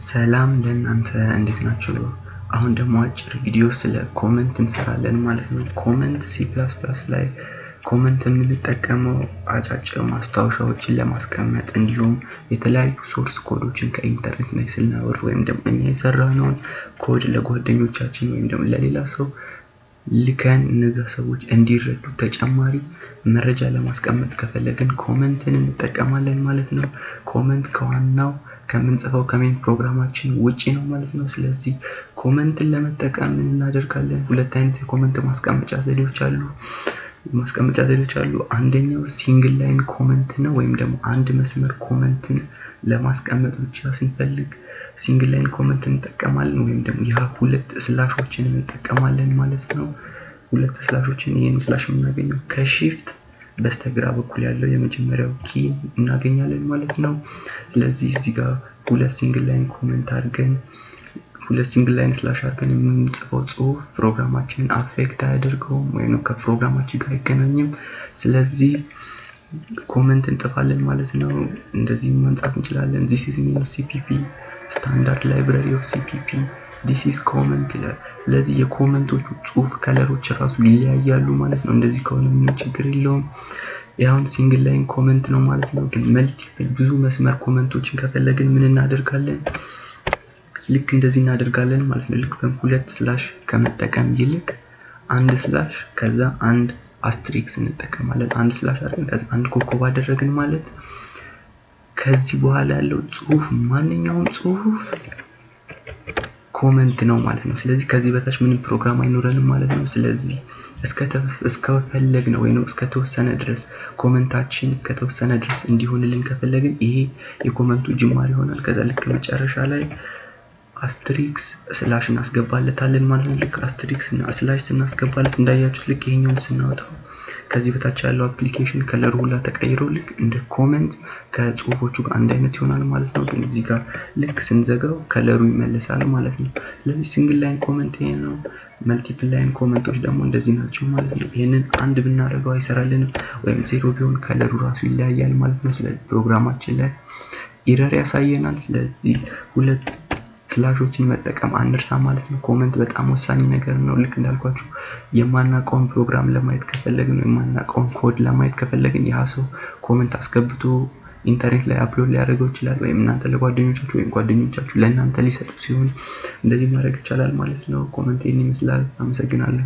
ሰላም ለእናንተ እንዴት ናችሁ? አሁን ደግሞ አጭር ቪዲዮ ስለ ኮመንት እንሰራለን ማለት ነው። ኮመንት C++ ላይ ኮመንት የምንጠቀመው አጫጭር ማስታወሻዎችን ለማስቀመጥ እንዲሁም የተለያዩ ሶርስ ኮዶችን ከኢንተርኔት ላይ ስናወርድ ወይም ደግሞ እኛ የሰራነውን ኮድ ለጓደኞቻችን ወይም ደግሞ ለሌላ ሰው ልከን እነዛ ሰዎች እንዲረዱ ተጨማሪ መረጃ ለማስቀመጥ ከፈለግን ኮመንትን እንጠቀማለን ማለት ነው። ኮመንት ከዋናው ከምንጽፈው ከሜን ፕሮግራማችን ውጪ ነው ማለት ነው። ስለዚህ ኮመንትን ለመጠቀም ምን እናደርጋለን? ሁለት አይነት የኮመንት ማስቀመጫ ዘዴዎች አሉ። አንደኛው ሲንግል ላይን ኮመንት ነው ወይም ደግሞ አንድ መስመር ኮመንትን ለማስቀመጥ ብቻ ስንፈልግ ሲንግል ላይን ኮመንት እንጠቀማለን ወይም ደግሞ ሁለት ስላሾችን እንጠቀማለን ማለት ነው። ሁለት ስላሾችን ይሄን ስላሽ የምናገኘው ከሺፍት በስተግራ በኩል ያለው የመጀመሪያው ኪ እናገኛለን ማለት ነው። ስለዚህ እዚህ ጋር ሁለት ሲንግል ላይን ኮመንት አድርገን ሁለት ሲንግል ላይን ስላሽ አድርገን የምንጽፈው ጽሁፍ ፕሮግራማችንን አፌክት አያደርገውም ወይም ከፕሮግራማችን ጋር አይገናኝም። ስለዚህ ኮመንት እንጽፋለን ማለት ነው። እንደዚህ ማንጻፍ እንችላለን። this is mean cpp standard library of cpp this is comment ይላል። ስለዚህ የኮመንቶቹ ጽሁፍ ከለሮች ራሱ ይለያያሉ ማለት ነው። እንደዚህ ከሆነ ምንም ችግር የለውም። ያውን ሲንግል ላይን ኮመንት ነው ማለት ነው። ግን መልቲፕል ብዙ መስመር ኮመንቶችን ከፈለግን ምን እናደርጋለን? ልክ እንደዚህ እናደርጋለን ማለት ነው። ልክ በሁለት ስላሽ ከመጠቀም ይልቅ አንድ ስላሽ ከዛ አንድ አስትሪክስ እንጠቀማለን። አንድ ስላሽ አድርገን ከዛ አንድ ኮከብ አደረግን ማለት ከዚህ በኋላ ያለው ጽሁፍ ማንኛውም ጽሁፍ ኮመንት ነው ማለት ነው። ስለዚህ ከዚህ በታች ምንም ፕሮግራም አይኖረንም ማለት ነው። ስለዚህ እስከፈለግነው ወይንም እስከተወሰነ ድረስ ኮመንታችን እስከተወሰነ ድረስ እንዲሆንልን ከፈለግን ይሄ የኮመንቱ ጅማሬ ይሆናል። ከዛ ልክ መጨረሻ ላይ አስትሪክስ ስላሽ እናስገባለታለን ማለት ነው። ልክ አስትሪክስ እና ስላሽ ስናስገባለት እንዳያችሁት ልክ ይሄኛውን ስናወጣው ከዚህ በታች ያለው አፕሊኬሽን ከለሩ ሁላ ተቀይሮ ልክ እንደ ኮመንት ከጽሁፎቹ ጋር አንድ አይነት ይሆናል ማለት ነው። ግን እዚህ ጋር ልክ ስንዘጋው ከለሩ ይመለሳል ማለት ነው። ስለዚህ ሲንግል ላይን ኮመንት ይሄ ነው። መልቲፕል ላይን ኮመንቶች ደግሞ እንደዚህ ናቸው ማለት ነው። ይሄንን አንድ ብናደርገው አይሰራልንም ወይም ዜሮ ቢሆን ከለሩ ራሱ ይለያያል ማለት ነው። ስለዚህ ፕሮግራማችን ላይ ኢረር ያሳየናል። ስለዚህ ሁለት ስላሾችን መጠቀም አንርሳ ማለት ነው። ኮመንት በጣም ወሳኝ ነገር ነው። ልክ እንዳልኳችሁ የማናውቀውን ፕሮግራም ለማየት ከፈለግን የማናውቀውን ኮድ ለማየት ከፈለግን ያ ሰው ኮመንት አስገብቶ ኢንተርኔት ላይ አፕሎድ ሊያደርገው ይችላል ወይም እናንተ ለጓደኞቻችሁ ወይም ጓደኞቻችሁ ለእናንተ ሊሰጡ ሲሆን እንደዚህ ማድረግ ይቻላል ማለት ነው። ኮመንት ይሄን ይመስላል። አመሰግናለሁ።